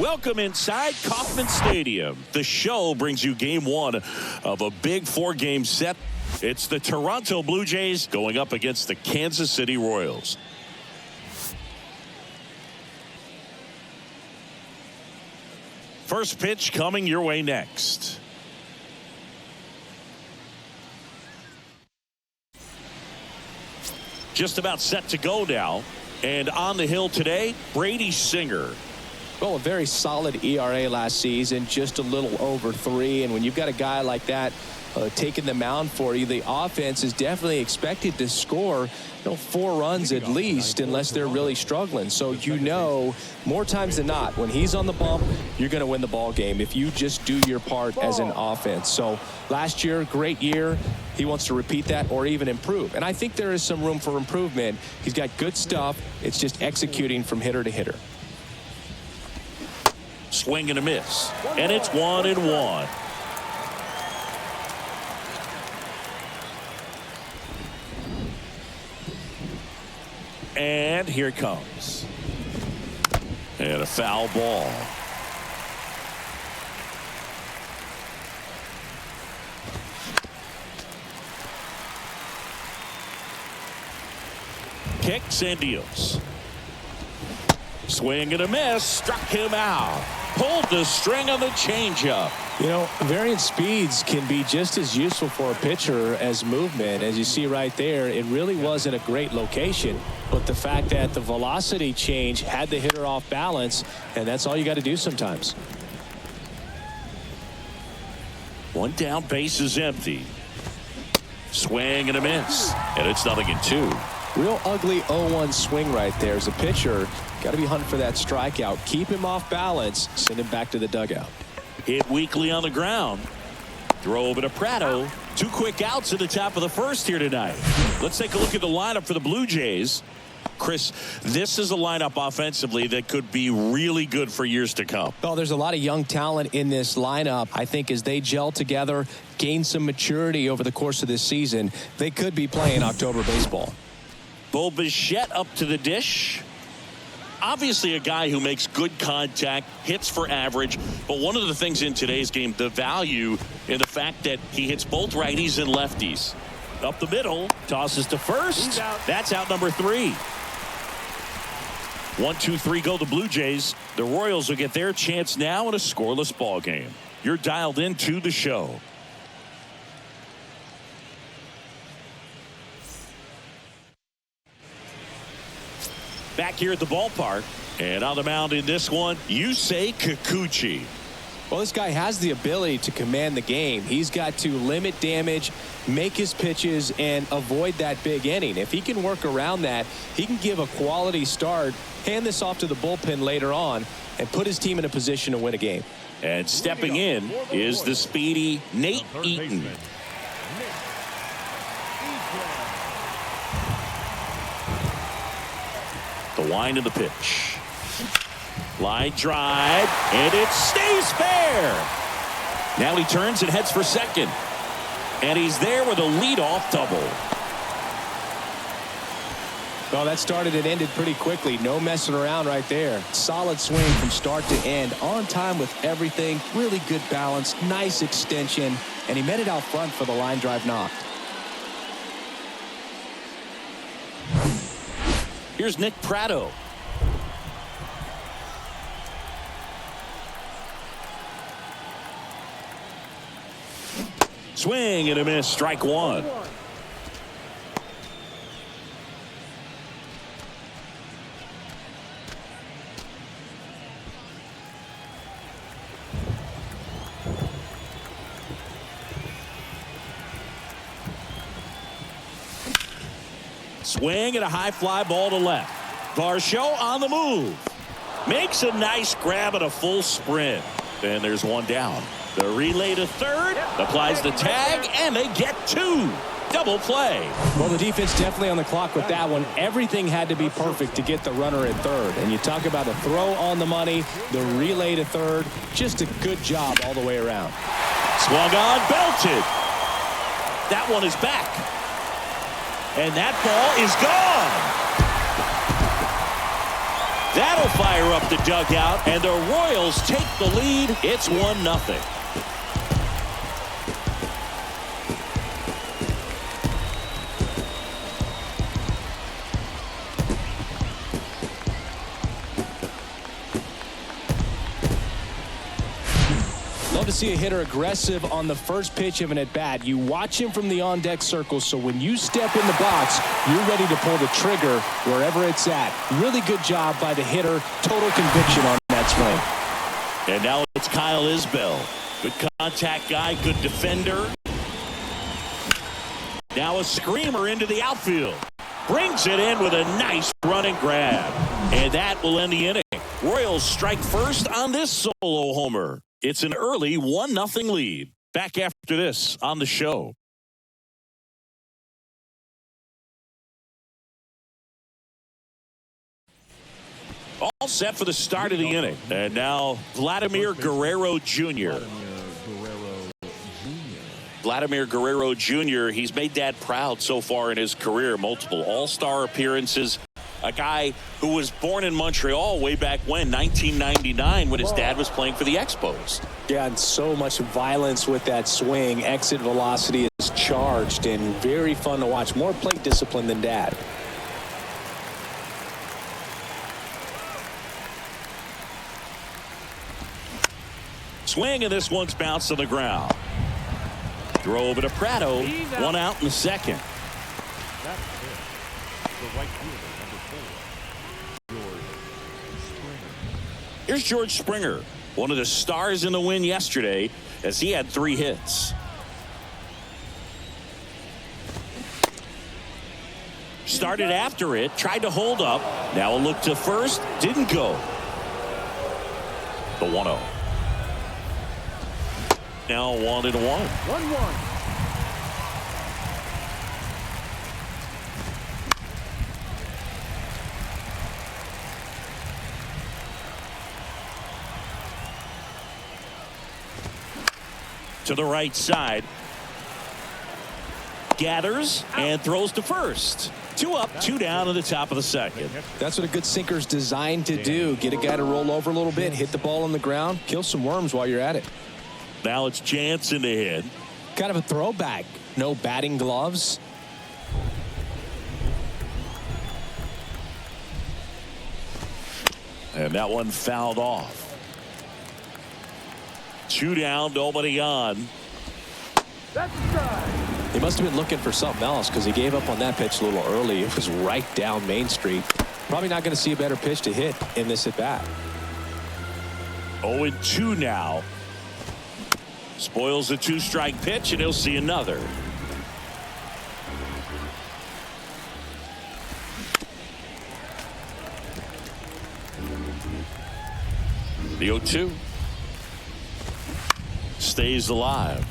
Welcome inside Kauffman Stadium. The show brings you game one of a big 4-game set. It's the Toronto Blue Jays going up against the Kansas City Royals. First pitch coming your way next. Just about set to go now. And on the hill today, Brady Singer. Well, a very solid ERA last season, just a little over 3. And when you've got a guy like that taking the mound for you, the offense is definitely expected to score 4 runs at least, unless they're really struggling. So more times than not, when he's on the bump, you're going to win the ball game if you just do your part as an offense. So last year, great year. He wants to repeat that or even improve. And I think there is some room for improvement. He's got good stuff. It's just executing from hitter to hitter. Swing and a miss. And it's 1-1. And here it comes. And a foul ball. Kicks and deals. Swing and a miss. Struck him out. Pulled the string on the changeup. Variant speeds can be just as useful for a pitcher as movement. As you see right there, it really wasn't a great location. But the fact that the velocity change had the hitter off balance, and that's all you got to do sometimes. One down, base is empty. Swing and a miss. And it's 0-2. Real ugly 0-1 swing right there. As a pitcher, got to be hunting for that strikeout. Keep him off balance. Send him back to the dugout. Hit weakly on the ground. Throw over to Prado. 2 quick outs at the top of the first here tonight. Let's take a look at the lineup for the Blue Jays. Chris, this is a lineup offensively that could be really good for years to come. Oh, there's a lot of young talent in this lineup. I think as they gel together, gain some maturity over the course of this season, they could be playing October baseball. Bo Bichette up to the dish. Obviously a guy who makes good contact, hits for average, but one of the things in today's game, the value in the fact that he hits both righties and lefties. Up the middle, tosses to first. That's out number 3. 1-2-3 go the Blue Jays. The Royals will get their chance now in a scoreless ball game. You're dialed into the show. Back here at the ballpark, and on the mound in this one, Yusei Kikuchi. Well, this guy has the ability to command the game. He's got to limit damage, make his pitches, and avoid that big inning. If he can work around that, he can give a quality start, hand this off to the bullpen later on, and put his team in a position to win a game. And stepping in is the speedy Nate Eaton. The wind of the pitch. Line drive, and it stays fair. Now he turns and heads for second. And he's there with a leadoff double. Well, that started and ended pretty quickly. No messing around right there. Solid swing from start to end. On time with everything. Really good balance. Nice extension. And he met it out front for the line drive knock. Here's Nick Prado. Swing and a miss. Strike 1. Swing and a high fly ball to left. Varsho on the move. Makes a nice grab at a full sprint. And there's one down. The relay to third. Applies the tag. And they get 2. Double play. Well, the defense definitely on the clock with that one. Everything had to be perfect to get the runner at third. And you talk about a throw on the money. The relay to third. Just a good job all the way around. Swung on. Belted. That one is back. And that ball is gone. That'll fire up the dugout, and the Royals take the lead. It's 1-0. Love to see a hitter aggressive on the first pitch of an at-bat. You watch him from the on-deck circle, so when you step in the box, you're ready to pull the trigger wherever it's at. Really good job by the hitter. Total conviction on that swing. And now it's Kyle Isbell. Good contact guy, good defender. Now a screamer into the outfield. Brings it in with a nice running grab. And that will end the inning. Royals strike first on this solo homer. It's an early 1-0 lead. Back after this on the show. All set for the start of the inning. And now Vladimir Guerrero Jr. Vladimir Guerrero Jr., he's made Dad proud so far in his career. Multiple all-star appearances. A guy who was born in Montreal way back when, 1999, when his dad was playing for the Expos. Yeah, and so much violence with that swing. Exit velocity is charged and very fun to watch. More plate discipline than Dad. Swing, and this one's bounced on the ground. Throw over to Prado. One out in the second. That's it. The right fielder, number 4, George Springer. Here's George Springer, one of the stars in the win yesterday, as he had 3 hits. Started after it, tried to hold up. Now a look to first, didn't go. The 1-0. Now 1-1. 1-1. To the right side. Gathers and throws to first. 2 up, 2 down in the top of the second. That's what a good sinker's designed to do. Get a guy to roll over a little bit, hit the ball on the ground, kill some worms while you're at it. Now it's Jansen to hit. Kind of a throwback. No batting gloves. And that one fouled off. 2 down, nobody on. That's a strike. He must have been looking for something else because he gave up on that pitch a little early. It was right down Main Street. Probably not going to see a better pitch to hit in this at bat. 0-2 now. Spoils the 2-strike pitch, and he'll see another. The 0-2 stays alive.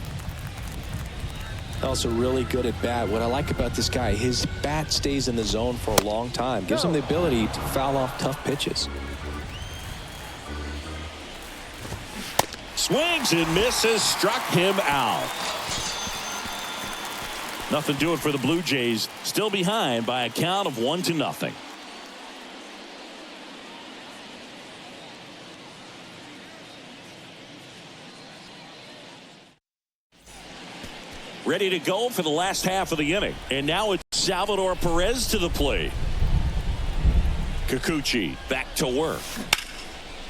Also really good at bat. What I like about this guy, his bat stays in the zone for a long time. Gives him the ability to foul off tough pitches. Swings and misses, struck him out. Nothing doing for the Blue Jays. Still behind by a count of 1-0. Ready to go for the last half of the inning. And now it's Salvador Perez to the plate. Kikuchi back to work.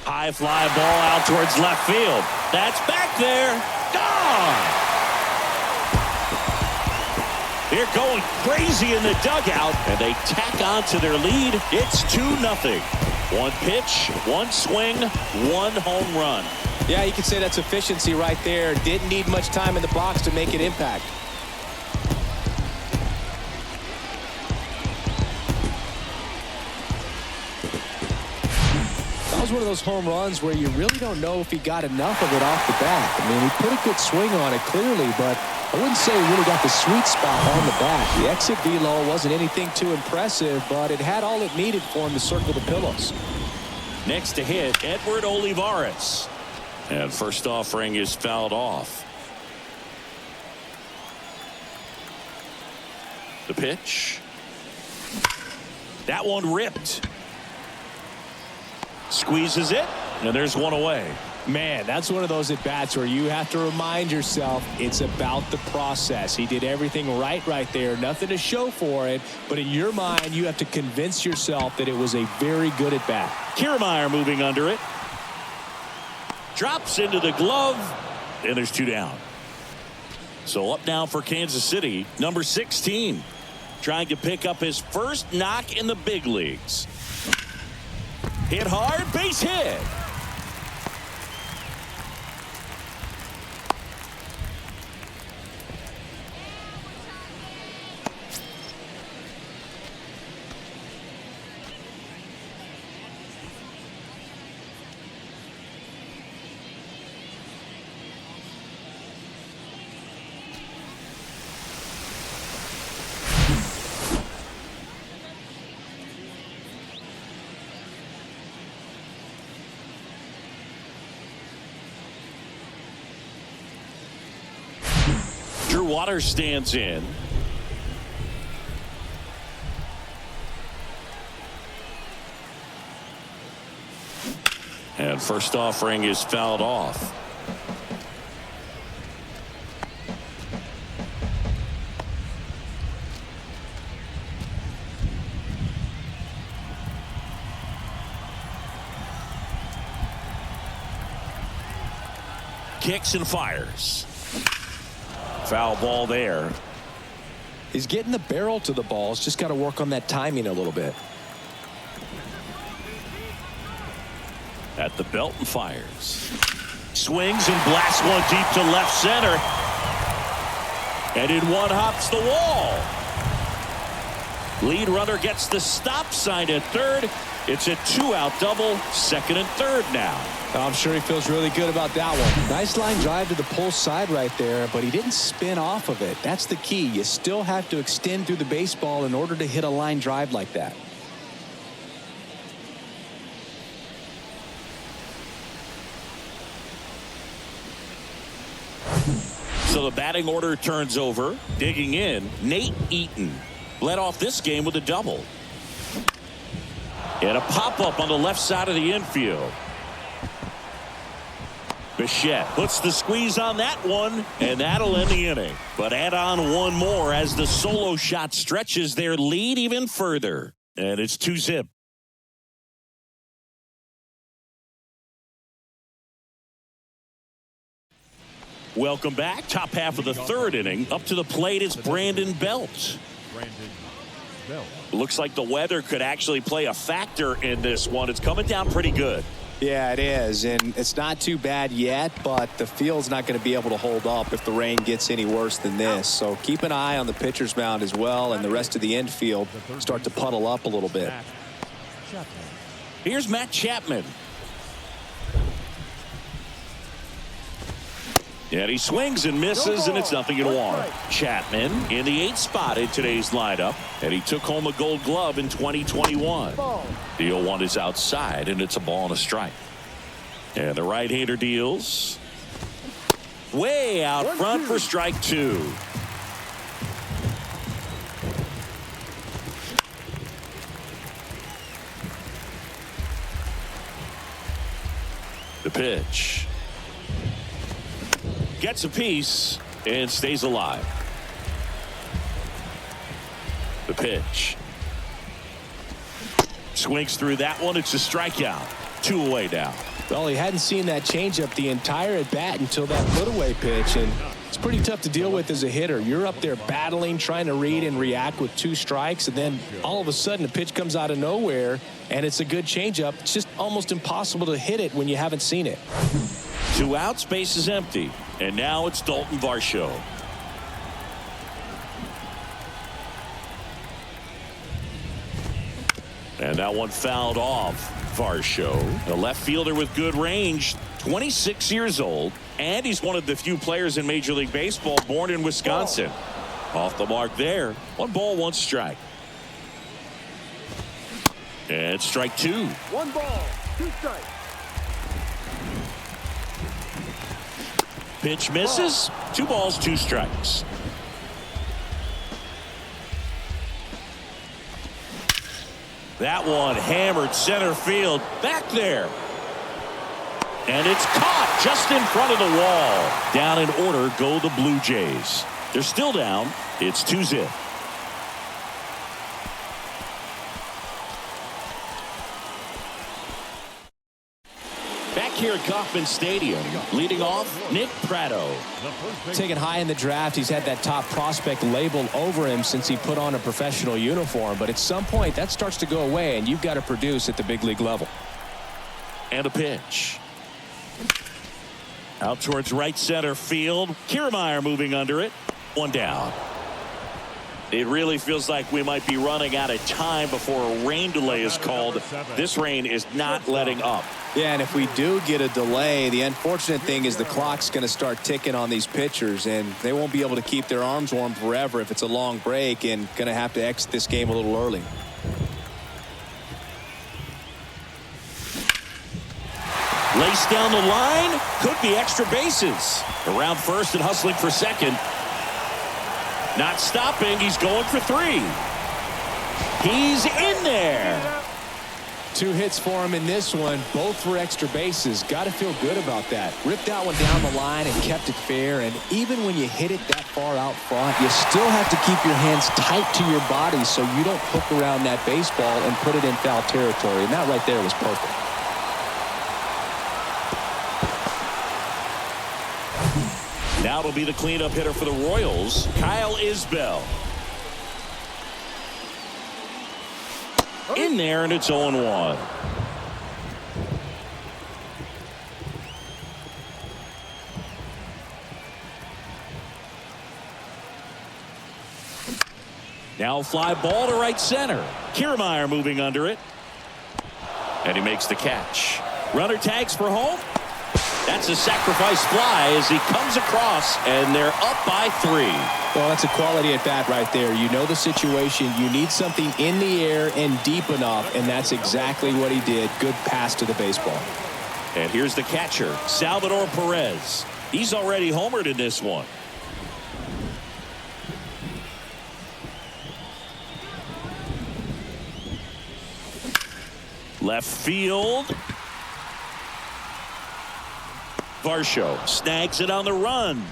High fly ball out towards left field. That's back there. Gone. They're going crazy in the dugout, and they tack on to their lead. It's 2-0. 1 pitch, 1 swing, 1 home run. Yeah, you could say that's efficiency right there. Didn't need much time in the box to make an impact. That was one of those home runs where you really don't know if he got enough of it off the bat. I mean, he put a good swing on it clearly, but I wouldn't say he really got the sweet spot on the bat. The exit velo wasn't anything too impressive, but it had all it needed for him to circle the pillows. Next to hit, Edward Olivares. And first offering is fouled off. The pitch. That one ripped. Squeezes it, and there's one away. Man, that's one of those at-bats where you have to remind yourself it's about the process. He did everything right there. Nothing to show for it, but in your mind, you have to convince yourself that it was a very good at-bat. Kiermaier moving under it. Drops into the glove, and there's 2 down. So up now for Kansas City, number 16. Trying to pick up his first knock in the big leagues. Hit hard, base hit. Drew Waters stands in. And first offering is fouled off. Kicks and fires. Foul ball there. He's getting the barrel to the ball. He's just got to work on that timing a little bit. At the belt and fires. Swings and blasts one deep to left center. And in one hops the wall. Lead runner gets the stop sign at third. It's a 2-out double, second and third now. I'm sure he feels really good about that one. Nice line drive to the pull side right there, but he didn't spin off of it. That's the key. You still have to extend through the baseball in order to hit a line drive like that. So the batting order turns over. Digging in, Nate Eaton led off this game with a double. And a pop-up on the left side of the infield. Bichette puts the squeeze on that one, and that'll end the inning. But add on one more as the solo shot stretches their lead even further. And it's 2-zip. Welcome back. Top half of the third inning. Up to the plate is Brandon Belt. Brandon Belt. Looks like the weather could actually play a factor in this one. It's coming down pretty good. Yeah, it is, and it's not too bad yet, but the field's not going to be able to hold up if the rain gets any worse than this. So keep an eye on the pitcher's mound as well, and the rest of the infield start to puddle up a little bit. Here's Matt Chapman. And he swings and misses, and it's 0-1. Chapman in the 8th spot in today's lineup, and he took home a Gold Glove in 2021. The 0-1 is outside, and it's a ball and a strike. And the right-hander deals way out front for strike 2. The pitch. Gets a piece and stays alive. The pitch. Swings through that one. It's a strikeout. 2 away now. Well, he hadn't seen that changeup the entire at bat until that put-away pitch, and it's pretty tough to deal with as a hitter. You're up there battling, trying to read and react with 2 strikes, and then all of a sudden a pitch comes out of nowhere, and it's a good changeup. It's just almost impossible to hit it when you haven't seen it. 2 outs, base is empty. And now it's Dalton Varsho. And that one fouled off Varsho. The left fielder with good range, 26 years old, and he's one of the few players in Major League Baseball born in Wisconsin. Off the mark there. 1 ball, 1 strike. And strike 2. 1 ball, 2 strikes. Pitch misses. 2 balls, 2 strikes. That one hammered center field back there. And it's caught just in front of the wall. Down in order go the Blue Jays. They're still down. It's 2-0. Back here at Kauffman Stadium, leading off, Nick Pratto. Taken high in the draft, he's had that top prospect label over him since he put on a professional uniform. But at some point, that starts to go away, and you've got to produce at the big league level. And a pitch. Out towards right center field. Kiermaier moving under it. One down. It really feels like we might be running out of time before a rain delay is called. This rain is not letting up. Yeah, and if we do get a delay, the unfortunate thing is the clock's going to start ticking on these pitchers, and they won't be able to keep their arms warm forever if it's a long break, and going to have to exit this game a little early. Laced down the line. Could be extra bases. Around first and hustling for second. Not stopping. He's going for 3. He's in there. 2 hits for him in this one, both for extra bases. Got to feel good about that. Ripped that one down the line and kept it fair. And even when you hit it that far out front, you still have to keep your hands tight to your body so you don't hook around that baseball and put it in foul territory. And that right there was perfect. Now it'll be the cleanup hitter for the Royals, Kyle Isbell. In there, and it's 0-1. Now fly ball to right center. Kiermaier moving under it. And he makes the catch. Runner tags for home. That's a sacrifice fly as he comes across, and they're up by 3. Well, that's a quality at bat right there. You know the situation. You need something in the air and deep enough, and that's exactly what he did. Good pass to the baseball. And here's the catcher, Salvador Perez. He's already homered in this one. Left field. Varsho snags it on the run.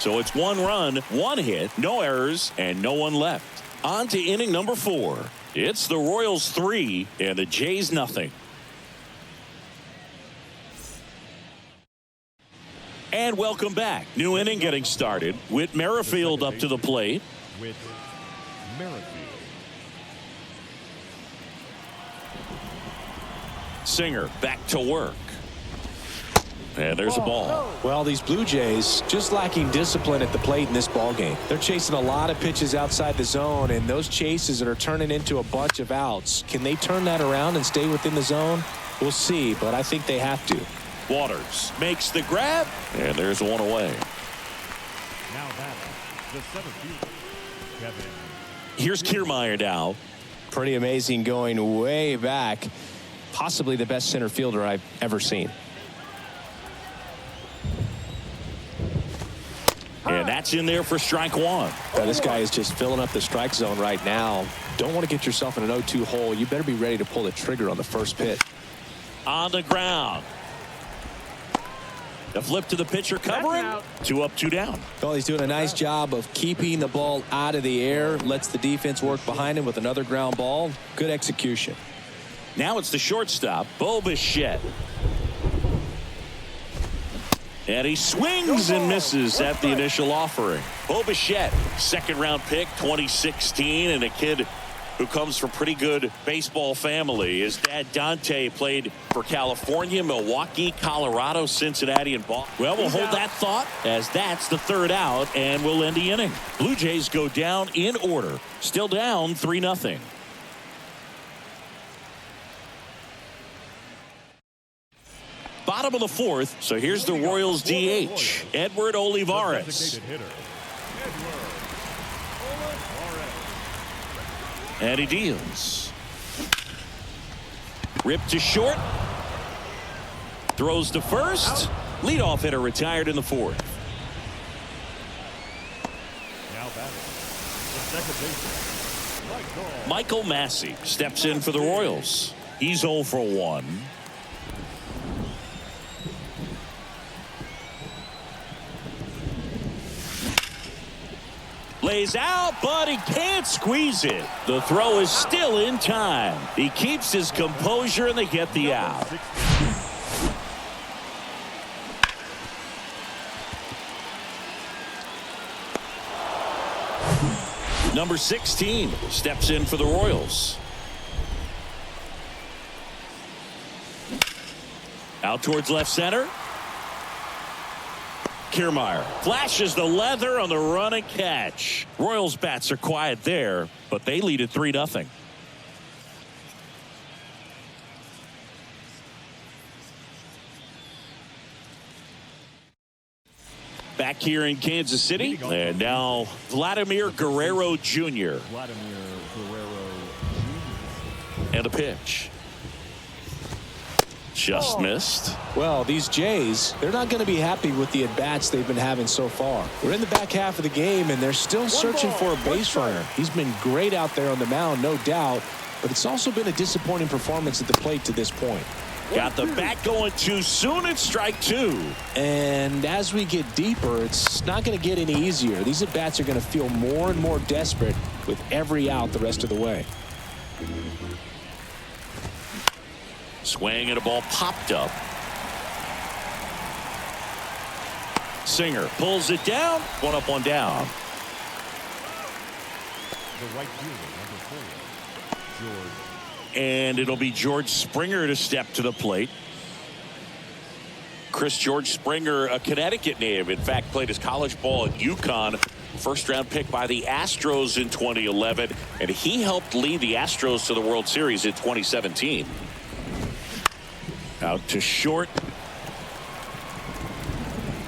So it's 1 run, 1 hit, no errors, and no one left. On to inning number 4. It's the Royals 3 and the Jays nothing. And welcome back. New inning getting started. Whit Merrifield up to the plate. Whit Merrifield. Singer back to work. And there's a ball. Well, these Blue Jays just lacking discipline at the plate in this ball game. They're chasing a lot of pitches outside the zone, and those chases that are turning into a bunch of outs. Can they turn that around and stay within the zone? We'll see, but I think they have to. Waters makes the grab, and there's 1 away. Now batting, the center fielder, Kevin. Here's Kiermaier now. Pretty amazing going way back. Possibly the best center fielder I've ever seen. And that's in there for strike 1. Now, this guy is just filling up the strike zone right now. Don't want to get yourself in an 0-2 hole. You better be ready to pull the trigger on the first pitch. On the ground. The flip to the pitcher covering. 2 up, 2 down. Well, he's doing a nice job of keeping the ball out of the air. Lets the defense work behind him with another ground ball. Good execution. Now it's the shortstop, Bo Bichette. And he swings and misses at the initial offering. Bo Bichette, 2nd-round pick, 2016, and a kid who comes from pretty good baseball family. His dad, Dante, played for California, Milwaukee, Colorado, Cincinnati, and Boston. Well, we'll hold that thought as that's the 3rd out, and we'll end the inning. Blue Jays go down in order. Still down 3-0. Bottom of the 4th, so here's the Royals DH, Edward Olivares. Designated hitter, Edward Olivares. And he deals. Rip to short. Throws to first. Leadoff hitter retired in the 4th. Now batting, the second baseman, Strike ball. Michael Massey steps in for the Royals. He's 0 for 1. Lays out, but he can't squeeze it. The throw is still in time. He keeps his composure, and they get the out. Number 16 steps in for the Royals. Out towards left center. Kiermaier flashes the leather on the run and catch. Royals bats are quiet there, but they lead at 3-0. Back here in Kansas City, and now Vladimir Guerrero Jr. Vladimir Guerrero Jr. And a pitch. Just missed. Well, these Jays, they're not going to be happy with the at-bats they've been having so far. We're in the back half of the game, and they're still searching for a base runner. He's been great out there on the mound, no doubt, but it's also been a disappointing performance at the plate to this point. Got the bat going too soon at strike 2. And as we get deeper, it's not going to get any easier. These at-bats are going to feel more and more desperate with every out the rest of the way. Swing and a ball popped up. Singer pulls it down. 1 up, 1 down. The right fielder, number 4, George. And it'll be George Springer to step to the plate. Chris George Springer, a Connecticut native. In fact, played his college ball at UConn. First-round pick by the Astros in 2011. And he helped lead the Astros to the World Series in 2017. Out to short.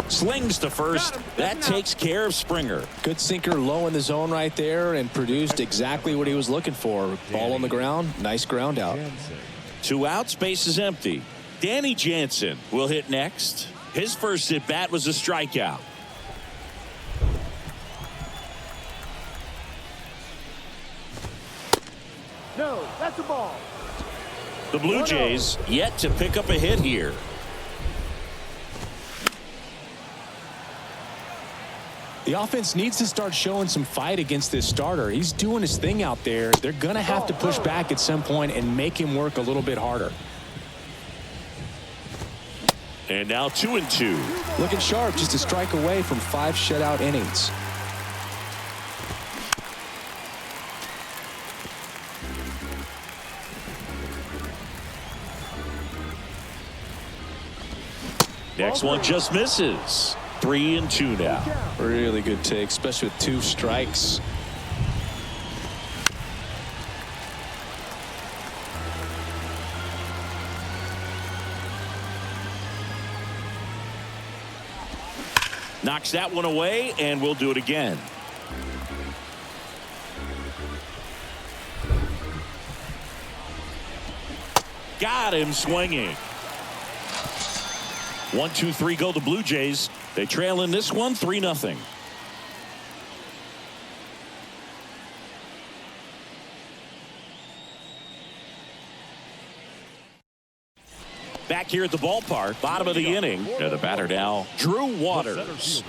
Slings to first. That takes care of Springer. Good sinker low in the zone right there and produced exactly what he was looking for. Ball on the ground. Nice ground out. 2 outs. Base is empty. Danny Jansen will hit next. His first at bat was a strikeout. No, that's a ball. The Blue Jays yet to pick up a hit here. The offense needs to start showing some fight against this starter. He's doing his thing out there. They're going to have to push back at some point and make him work a little bit harder. And now 2-2. Looking sharp, just a strike away from 5 shutout innings. Next one just misses. 3-2 now. Really good take, especially with 2 strikes. Knocks that one away, and we'll do it again. Got him swinging. 1-2-3 go the Blue Jays. They trail in this one 3-0. Back here at the ballpark, bottom of the inning. And the batter now, Drew Waters.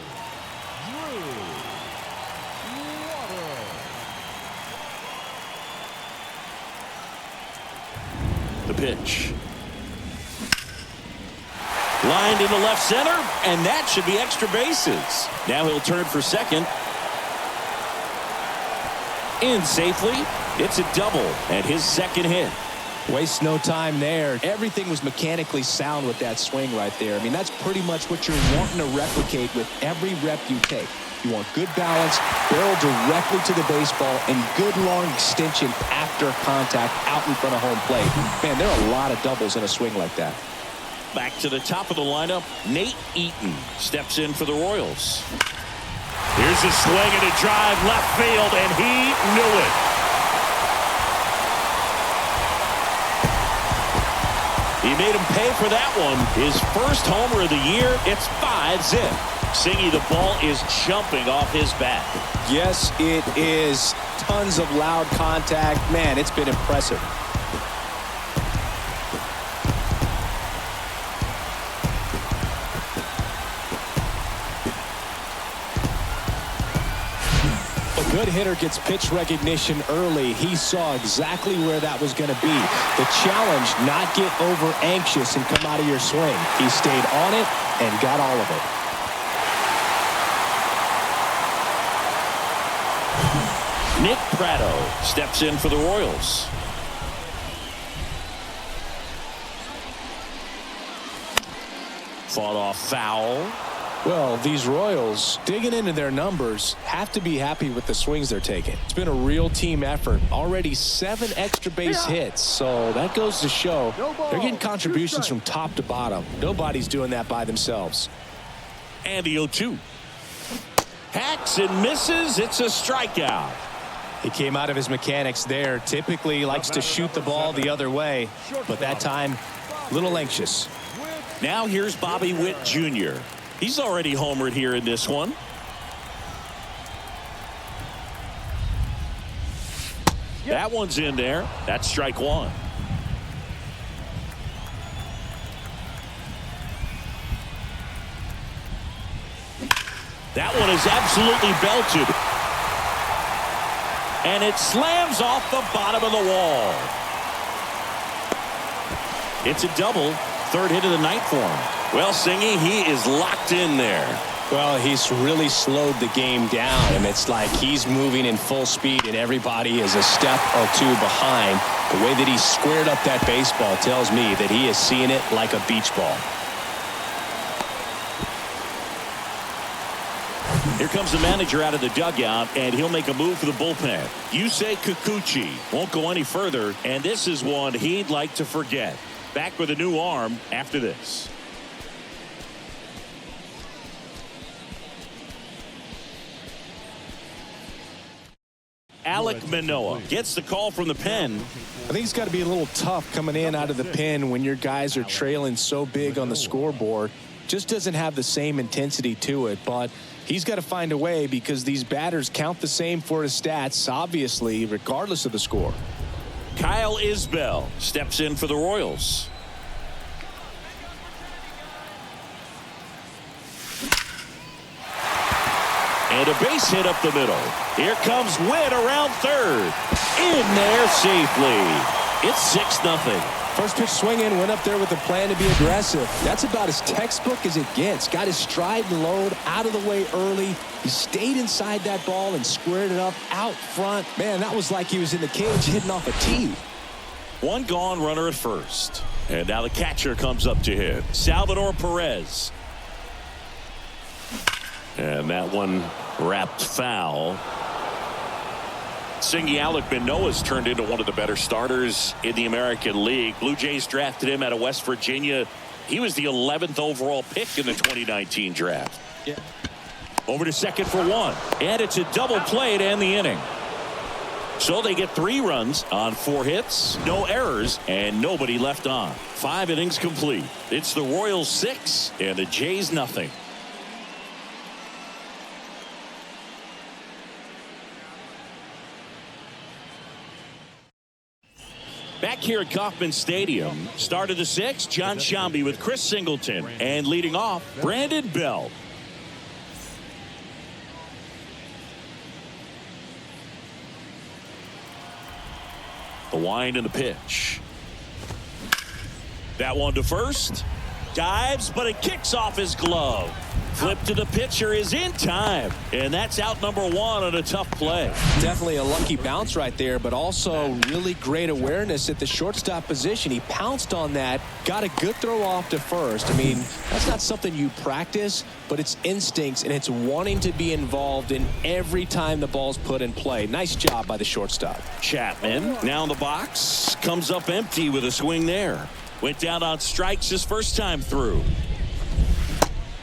The pitch. Lined into left center, and that should be extra bases. Now he'll turn for second. In safely. It's a double and his second hit. Waste no time there. Everything was mechanically sound with that swing right there. I mean, that's pretty much what you're wanting to replicate with every rep you take. You want good balance, barrel directly to the baseball, and good long extension after contact out in front of home plate. Man, there are a lot of doubles in a swing like that. Back to the top of the lineup, Nate Eaton steps in for the Royals. Here's a swing and a drive left field, and he knew it. He made him pay for that one. His first homer of the year. It's 5-0. Singy, the ball is jumping off his bat. Yes, it is. Tons of loud contact. Man, it's been impressive. A good hitter gets pitch recognition early. He saw exactly where that was going to be. The challenge, not get over anxious and come out of your swing. He stayed on it and got all of it. Nick Pratto steps in for the Royals. Fought off foul. Well, these Royals, digging into their numbers, have to be happy with the swings they're taking. It's been a real team effort. Already 7 extra base hits, so that goes to show they're getting contributions from top to bottom. Nobody's doing that by themselves. And the 0-2. Hacks and misses. It's a strikeout. He came out of his mechanics there. Typically likes to shoot the ball the other way, but that time, a little anxious. Now here's Bobby Witt Jr. He's already homered here in this one. That one's in there. That's strike one. That one is absolutely belted. And it slams off the bottom of the wall. It's a double. 3rd hit of the night for him. Well, Singy, he is locked in there. Well, he's really slowed the game down, and it's like he's moving in full speed, and everybody is a step or two behind. The way that he squared up that baseball tells me that he is seeing it like a beach ball. Here comes the manager out of the dugout, and he'll make a move for the bullpen. Yusei Kikuchi won't go any further, and this is one he'd like to forget. Back with a new arm after this. Alek Manoah gets the call from the pen. I think it's got to be a little tough coming in out of the pen when your guys are trailing so big on the scoreboard. Just doesn't have the same intensity to it, but he's got to find a way because these batters count the same for his stats, obviously, regardless of the score. Kyle Isbell steps in for the Royals. And a base hit up the middle. Here comes Witt around 3rd. In there safely. It's 6-0. First pitch swinging, went up there with a plan to be aggressive. That's about as textbook as it gets. Got his stride and load out of the way early. He stayed inside that ball and squared it up out front. Man, that was like he was in the cage hitting off a tee. 1 gone, runner at first. And now the catcher comes up to him. Salvador Perez. And that one wrapped foul. Singy, Alek Manoah's turned into one of the better starters in the American League. Blue Jays drafted him out of West Virginia. He was the 11th overall pick in the 2019 draft. Yeah. Over to second for 1. And it's a double play to end the inning. So they get 3 runs on 4 hits, no errors, and nobody left on. 5 innings complete. It's the Royals 6 and the Jays nothing. Back here at Kauffman Stadium, start of the 6th, John Sciambi with Chris Singleton. And leading off, Brandon Belt. The wind and the pitch. That one to first. Dives, but it kicks off his glove. Flip to the pitcher is in time. And that's out number 1 on a tough play. Definitely a lucky bounce right there, but also really great awareness at the shortstop position. He pounced on that, got a good throw off to first. I mean, that's not something you practice, but it's instincts, and it's wanting to be involved in every time the ball's put in play. Nice job by the shortstop. Chapman now in the box. Comes up empty with a swing there. Went down on strikes his first time through.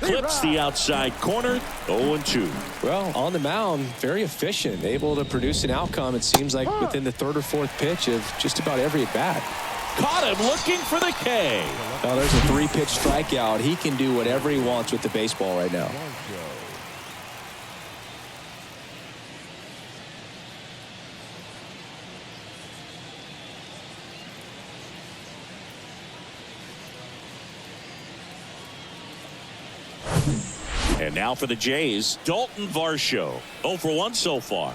Clips the outside corner. 0-2. Well, on the mound, very efficient, able to produce an outcome, it seems like, within the 3rd or 4th pitch of just about every at bat. Caught him looking for the K. Now there's a 3-pitch strikeout. He can do whatever he wants with the baseball right now. And now for the Jays, Dalton Varsho. 0 for 1 so far.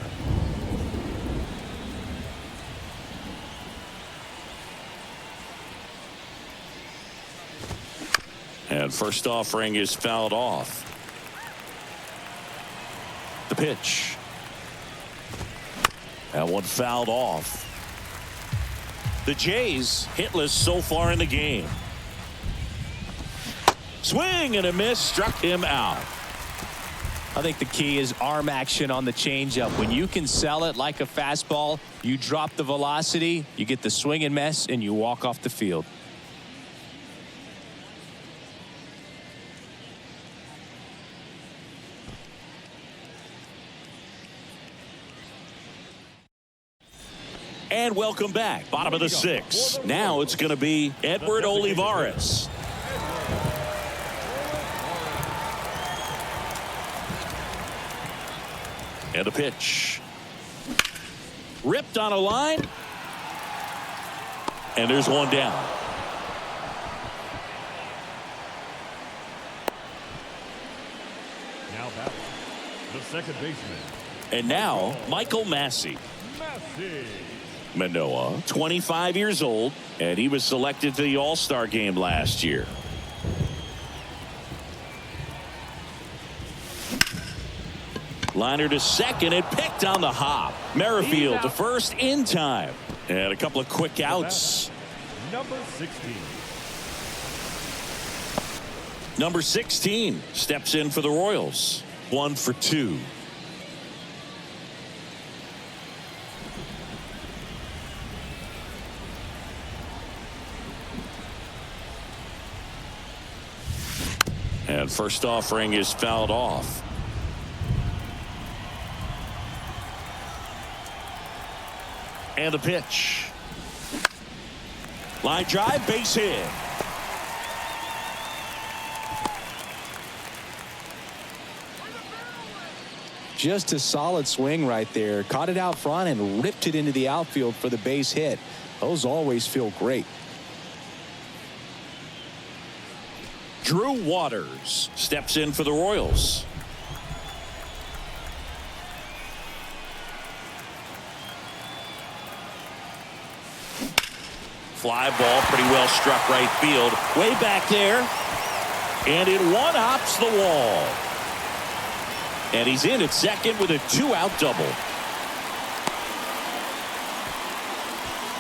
And first offering is fouled off. The pitch. That one fouled off. The Jays hitless so far in the game. Swing and a miss, struck him out. I think the key is arm action on the changeup. When you can sell it like a fastball, you drop the velocity, you get the swing and miss, and you walk off the field. And welcome back. Bottom of the 6th. Now it's going to be Edward Olivares. And the pitch. Ripped on a line. And there's one down. Now back, the second baseman. And now Michael Massey. Manoah, 25 years old, and he was selected to the All-Star game last year. Liner to second and picked on the hop. Merrifield to first in time. And a couple of quick outs. Number 16. Number 16 steps in for the Royals. 1 for 2. And first offering is fouled off. And the pitch. Line drive, base hit. Just a solid swing right there. Caught it out front and ripped it into the outfield for the base hit. Those always feel great. Drew Waters steps in for the Royals. Fly ball pretty well struck right field. Way back there. And it one-hops the wall. And he's in at second with a 2-out double.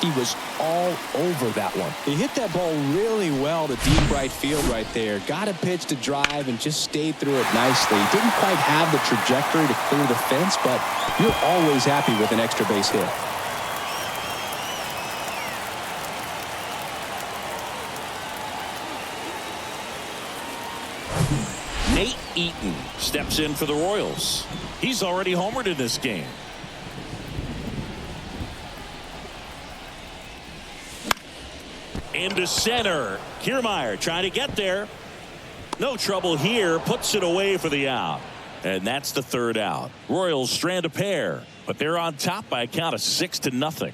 He was all over that one. He hit that ball really well to deep right field right there. Got a pitch to drive and just stayed through it nicely. Didn't quite have the trajectory to clear the fence, but you're always happy with an extra base hit. Nate Eaton steps in for the Royals. He's already homered in this game. Into center. Kiermaier trying to get there. No trouble here. Puts it away for the out. And that's the third out. Royals strand a pair, but they're on top by a count of 6-0.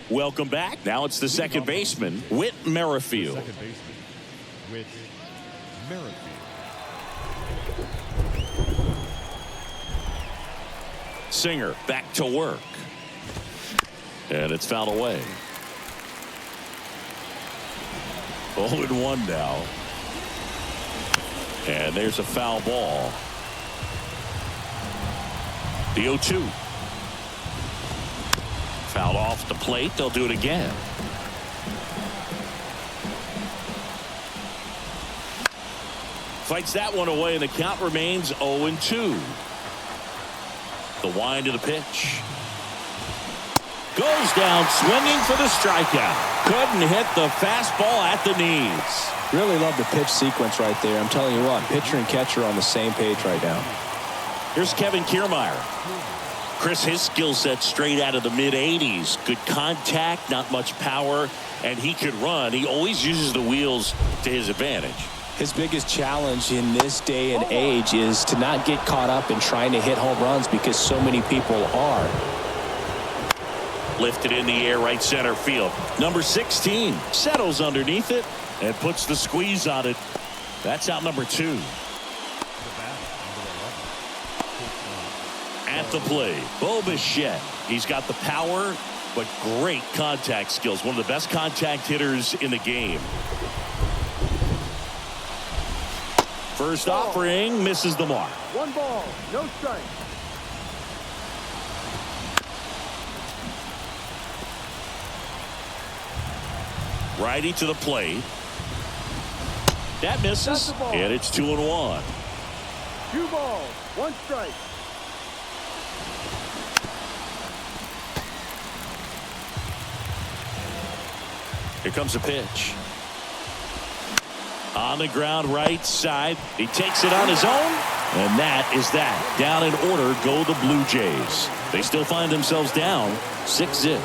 Welcome back. Now it's the second baseman, Whit Merrifield. Second baseman, Whit Merrifield. Singer back to work. And it's fouled away. 0-1 now. And there's a foul ball. The 0-2. Fouled off the plate. They'll do it again. Fights that one away, and the count remains 0-2. The wind of the pitch. Goes down swinging for the strikeout. Couldn't hit the fastball at the knees. Really love the pitch sequence right there. I'm telling you what, pitcher and catcher on the same page right now. Here's Kevin Kiermaier. Chris, his skill set straight out of the mid-80s. Good contact, not much power, and he could run. He always uses the wheels to his advantage. His biggest challenge in this day and age is to not get caught up in trying to hit home runs because so many people are. Lifted in the air, right center field. Number 16 settles underneath it and puts the squeeze on it. That's out number 2. At the plate, Bo Bichette. He's got the power, but great contact skills. One of the best contact hitters in the game. First offering misses the mark. 1 ball, no strike. Righty to the plate. That misses, and it's 2-1. 2 balls, 1 strike. Here comes a pitch. On the ground, right side. He takes it on his own, and that is that. Down in order go the Blue Jays. They still find themselves down 6-0.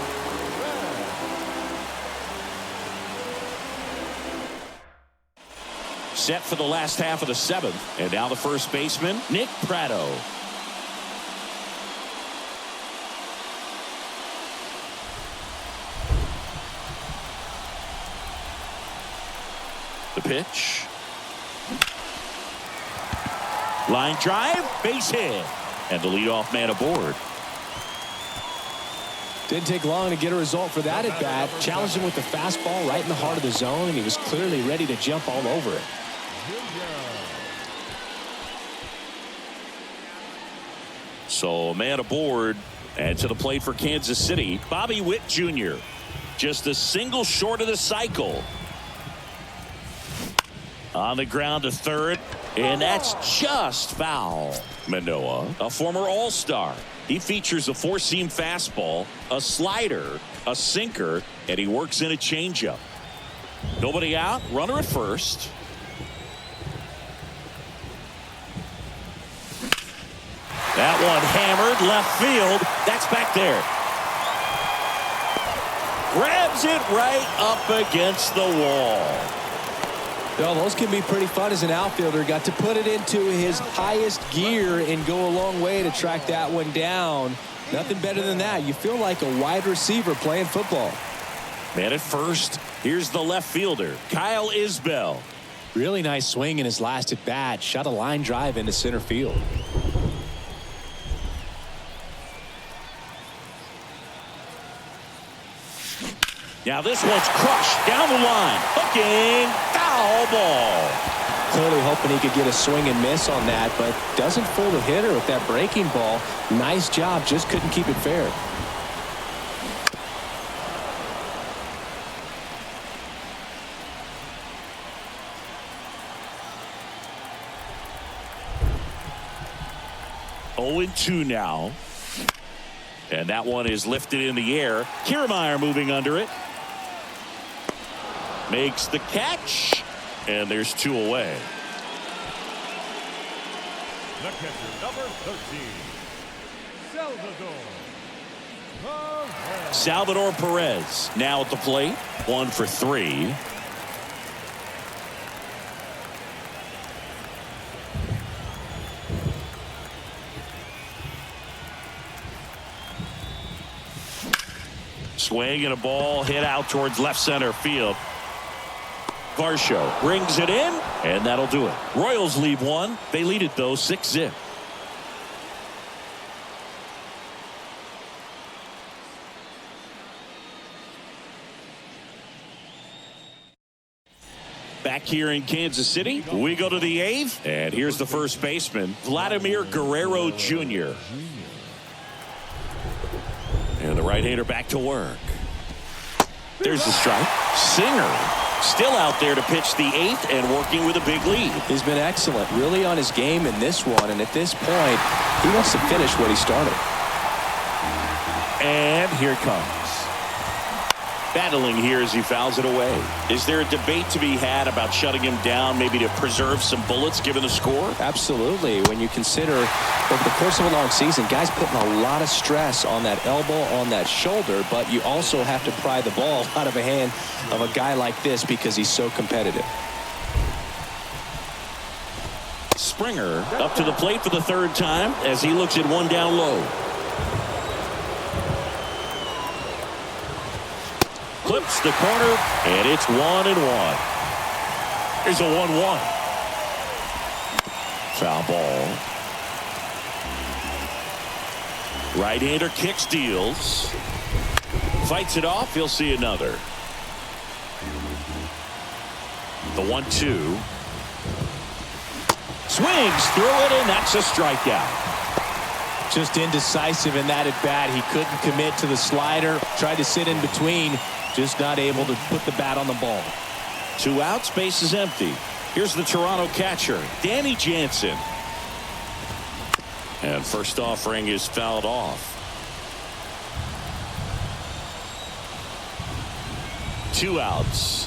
Set for the last half of the 7th, and now the first baseman, Nick Pratto. The pitch. Line drive, base hit, and the leadoff man aboard. Didn't take long to get a result for that at bat. Challenged him with the fastball right in the heart of the zone, and he was clearly ready to jump all over it. So a man aboard, and to the plate for Kansas City, Bobby Witt Jr. Just a single short of the cycle. On the ground to third, and that's just foul. Manoah, a former All-Star. He features a 4-seam fastball, a slider, a sinker, and he works in a changeup. Nobody out, runner at first. That one hammered left field. That's back there. Grabs it right up against the wall. Well, those can be pretty fun as an outfielder. Got to put it into his highest gear and go a long way to track that one down. Nothing better than that. You feel like a wide receiver playing football. Man at first. Here's the left fielder, Kyle Isbell. Really nice swing in his last at bat. Shot a line drive into center field. Now this one's crushed down the line. Hooking, foul ball. Clearly hoping he could get a swing and miss on that, but doesn't fool the hitter with that breaking ball. Nice job, just couldn't keep it fair. Oh, 0-2 now. And that one is lifted in the air. Kiermaier moving under it. Makes the catch. And there's 2 away. The catcher, number 13, Salvador Perez now at the plate. 1 for 3. Swing and a ball hit out towards left center field. Varsho brings it in, and that'll do it. Royals lead 1. They lead it, though, 6-0. Back here in Kansas City, we go to the 8th, and here's the first baseman, Vladimir Guerrero Jr. And the right-hander back to work. There's the strike. Singer still out there to pitch the 8th and working with a big lead. He's been excellent, really on his game in this one, and at this point, he wants to finish what he started. And here it comes. Battling here as he fouls it away. Is there a debate to be had about shutting him down, maybe to preserve some bullets given the score? Absolutely. When you consider over the course of a long season, guys putting a lot of stress on that elbow, on that shoulder, but you also have to pry the ball out of a hand of a guy like this because he's so competitive. Springer up to the plate for the third time as he looks at one down low. Clips the corner, and it's 1-1. Here's a 1-1. Foul ball. Right-hander kicks, deals. Fights it off. He'll see another. The 1-2. Swings through it, and that's a strikeout. Just indecisive in that at bat. He couldn't commit to the slider. Tried to sit in between. Just not able to put the bat on the ball. 2 outs, base is empty. Here's the Toronto catcher, Danny Jansen. And first offering is fouled off. 2 outs.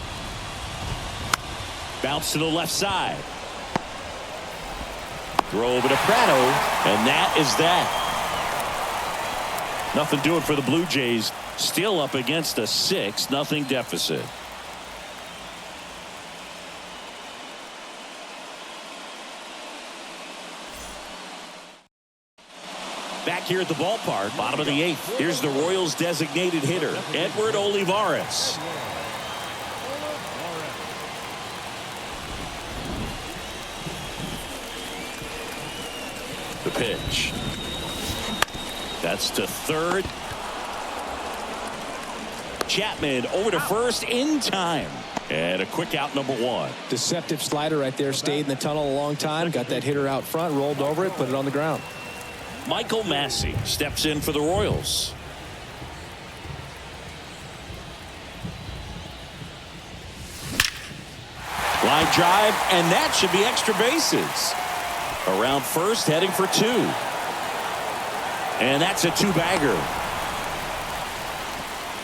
Bounce to the left side. Throw over to Prado, and that is that. Nothing doing for the Blue Jays. Still up against a 6-0 deficit. Back here at the ballpark, bottom of the 8th. Here's the Royals designated hitter, Edward Olivares. The pitch. That's to third. Chapman over to first in time. And a quick out, number 1. Deceptive slider right there. Stayed in the tunnel a long time. Got that hitter out front. Rolled over it. Put it on the ground. Michael Massey steps in for the Royals. Line drive, and that should be extra bases. Around first, heading for 2. And that's a 2-bagger.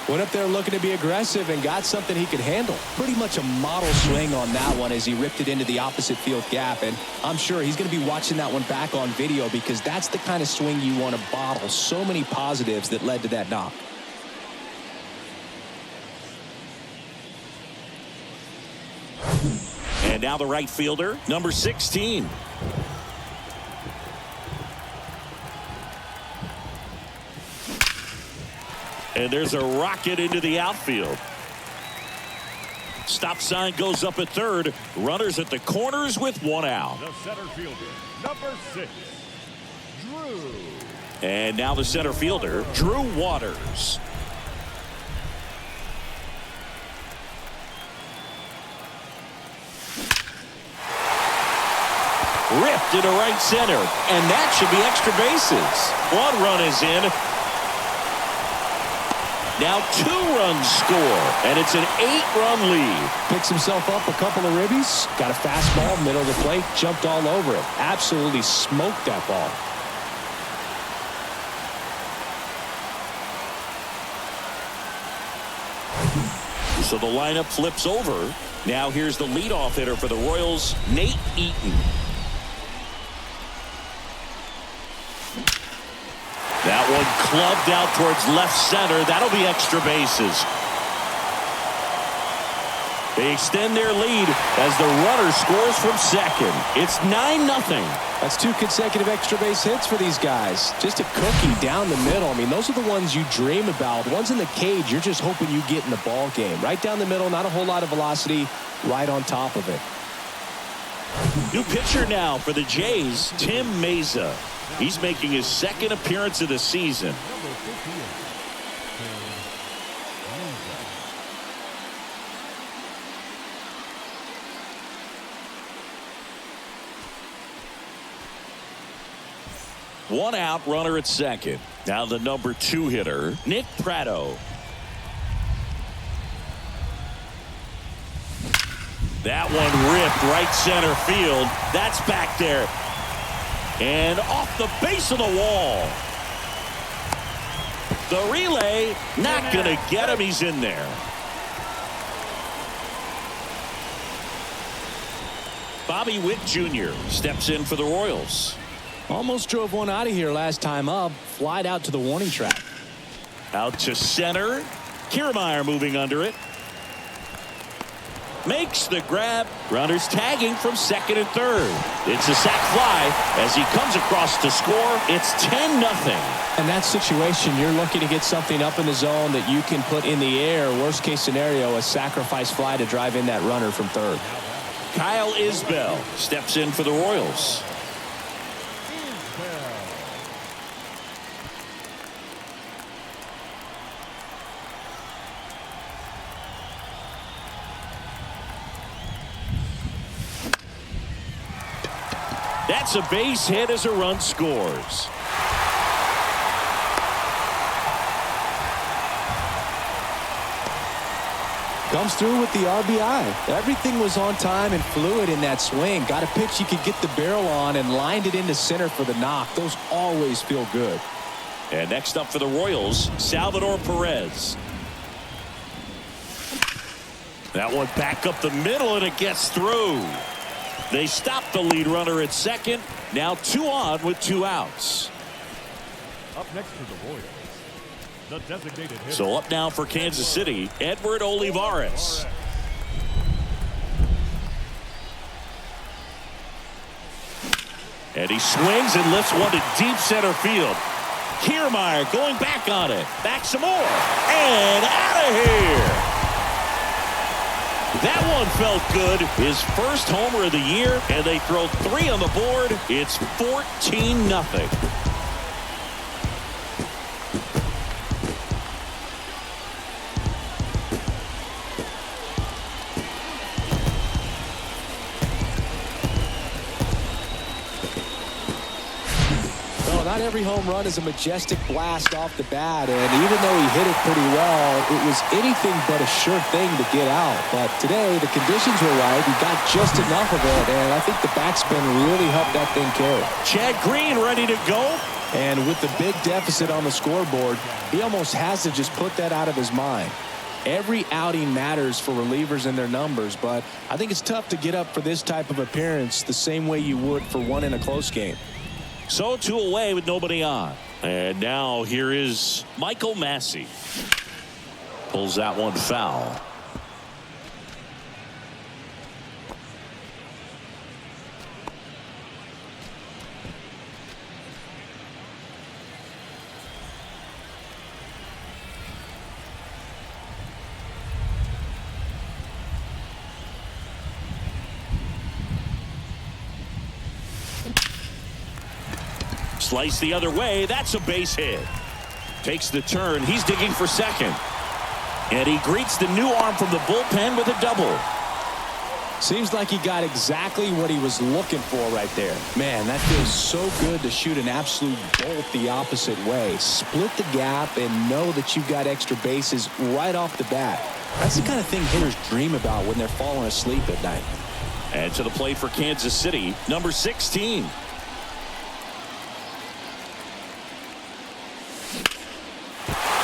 Went up there looking to be aggressive and got something he could handle. Pretty much a model swing on that one as he ripped it into the opposite field gap. And I'm sure he's going to be watching that one back on video because that's the kind of swing you want to bottle. So many positives that led to that knock. And now the right fielder, number 16. And there's a rocket into the outfield. Stop sign goes up at third. Runners at the corners with 1 out. The center fielder, number 6, Drew. And now the center fielder, Drew Waters. Ripped into right center, and that should be extra bases. 1 run is in. Now 2 runs score, and it's an 8-run lead. Picks himself up a couple of ribbies. Got a fastball, middle of the plate, jumped all over it. Absolutely smoked that ball. So the lineup flips over. Now here's the leadoff hitter for the Royals, Nate Eaton. That one clubbed out towards left center. That'll be extra bases. They extend their lead as the runner scores from second. It's 9-0. That's 2 consecutive extra base hits for these guys. Just a cookie down the middle. I mean, those are the ones you dream about. Ones in the cage, you're just hoping you get in the ball game. Right down the middle, not a whole lot of velocity, right on top of it. New pitcher now for the Jays, Tim Meza. He's making his 2nd appearance of the season. Number 58, Meza. 1 out, runner at second. Now the number 2 hitter, Nick Prado. That one ripped right center field. That's back there. And off the base of the wall. The relay, not going to get him. He's in there. Bobby Witt Jr. steps in for the Royals. Almost drove one out of here last time up. Flied out to the warning track. Out to center. Kiermaier moving under it. Makes the grab. Runners tagging from second and third. It's a sac fly as he comes across to score. It's 10-0. In that situation, you're looking to get something up in the zone that you can put in the air. Worst case scenario, a sacrifice fly to drive in that runner from third. Kyle Isbell steps in for the Royals. That's a base hit as a run scores. Comes through with the RBI. Everything was on time and fluid in that swing. Got a pitch you could get the barrel on and lined it into center for the knock. Those always feel good. And next up for the Royals, Salvador Perez. That one back up the middle, and it gets through. They stop the lead runner at second. Now 2 on with 2 outs. Up next to the Royals, the designated hitter. So up now for Kansas City, Edward Olivares. And he swings and lifts one to deep center field. Kiermaier going back on it. Back some more. And out of here. That one felt good. His first homer of the year, and they throw 3 on the board. It's 14-0. Not every home run is a majestic blast off the bat, and even though he hit it pretty well, it was anything but a sure thing to get out. But today, the conditions were right. He got just enough of it, and I think the backspin really helped that thing carry. Chad Green ready to go. And with the big deficit on the scoreboard, he almost has to just put that out of his mind. Every outing matters for relievers and their numbers, but I think it's tough to get up for this type of appearance the same way you would for one in a close game. So 2 away with nobody on. And now here is Michael Massey. Pulls that one foul. Slice the other way. That's a base hit. Takes the turn. He's digging for second. And he greets the new arm from the bullpen with a double. Seems like he got exactly what he was looking for right there. Man, that feels so good to shoot an absolute bolt the opposite way. Split the gap and know that you've got extra bases right off the bat. That's the kind of thing hitters dream about when they're falling asleep at night. And to the plate for Kansas City, number 16.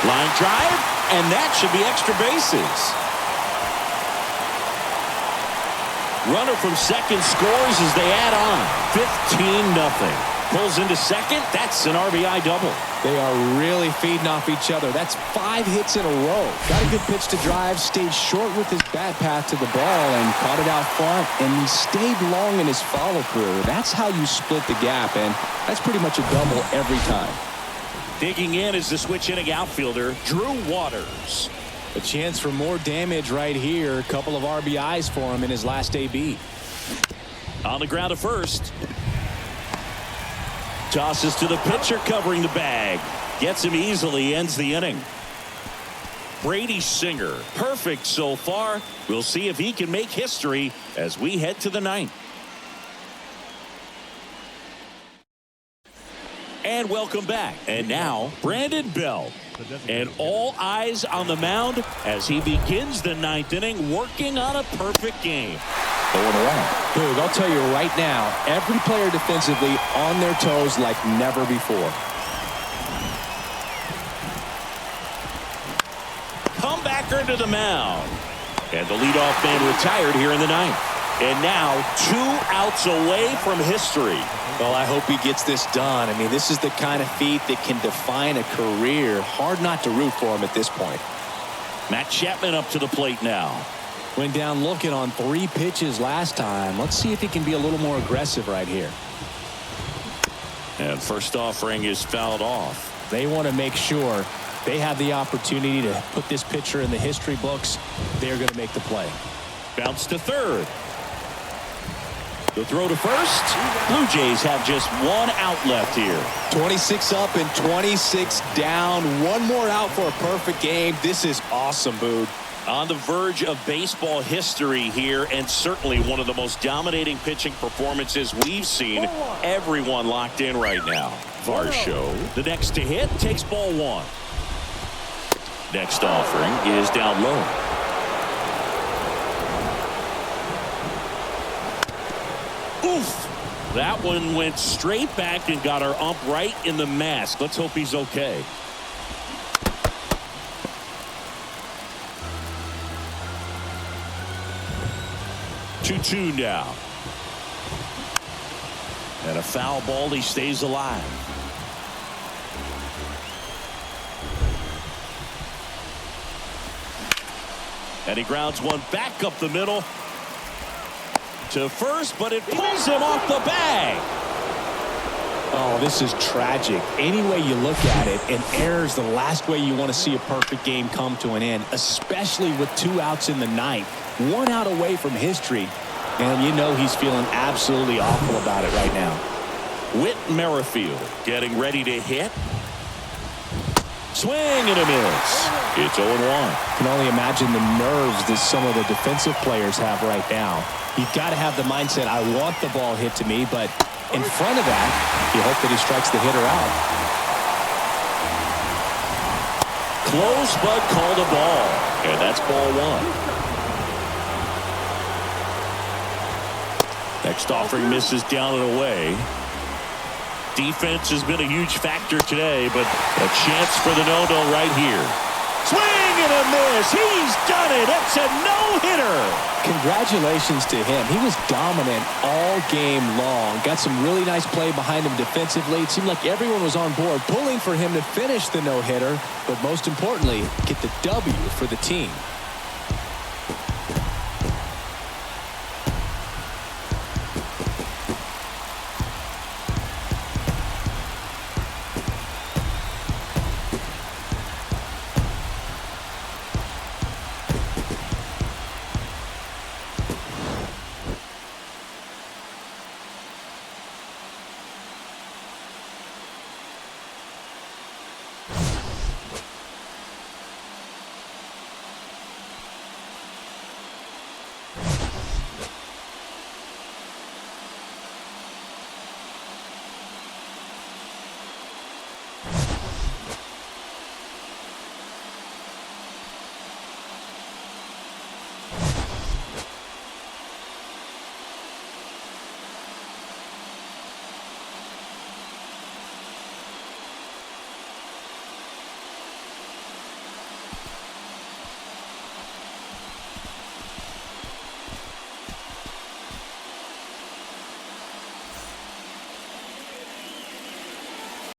Line drive, and that should be extra bases. Runner from second scores as they add on. 15-0. Pulls into second. That's an RBI double. They are really feeding off each other. That's 5 hits in a row. Got a good pitch to drive, stayed short with his bat path to the ball and caught it out front, and he stayed long in his follow through. That's how you split the gap, and that's pretty much a double every time. Digging in is the switch inning outfielder, Drew Waters. A chance for more damage right here. A couple of RBIs for him in his last AB. On the ground at first. Tosses to the pitcher covering the bag. Gets him easily, ends the inning. Brady Singer, perfect so far. We'll see if he can make history as we head to the 9th. And welcome back. And now, Brandon Belt. And all eyes on the mound as he begins the 9th inning, working on a perfect game. Going around. Dude, I'll tell you right now, every player defensively on their toes like never before. Comebacker to the mound. And the leadoff man retired here in the 9th. And now 2 outs away from history. Well, I hope he gets this done. I mean, this is the kind of feat that can define a career. Hard not to root for him at this point. Matt Chapman up to the plate now. Went down looking on 3 pitches last time. Let's see if he can be a little more aggressive right here. And first offering is fouled off. They want to make sure they have the opportunity to put this pitcher in the history books. They're going to make the play. Bounce to third. The throw to first. Blue Jays have just 1 out left here. 26 up and 26 down. 1 more out for a perfect game. This is awesome, Boog. On the verge of baseball history here, and certainly one of the most dominating pitching performances we've seen. Everyone locked in right now. Varsho, the next to hit, takes ball 1. Next offering is down low. Oof! That one went straight back and got our ump right in the mask. Let's hope he's okay. Two now. And a foul ball. He stays alive. And he grounds one back up the middle to first, but it pulls him off the bag. Oh, this is tragic. Any way you look at it, an error is the last way you want to see a perfect game come to an end, especially with 2 outs in the ninth. 1 out away from history. And you know he's feeling absolutely awful about it right now. Whit Merrifield getting ready to hit. Swing and a miss. It's 0-1. Can only imagine the nerves that some of the defensive players have right now. You've got to have the mindset, I want the ball hit to me, but in front of that, you hope that he strikes the hitter out. Close, but called a ball. And that's ball 1. Next offering misses down and away. Defense has been a huge factor today, but a chance for the no-no right here. Swing and a miss. He's done it. It's a no-hitter. Congratulations to him. He was dominant all game long. Got some really nice play behind him defensively. It seemed like everyone was on board, pulling for him to finish the no-hitter, but most importantly, get the W for the team.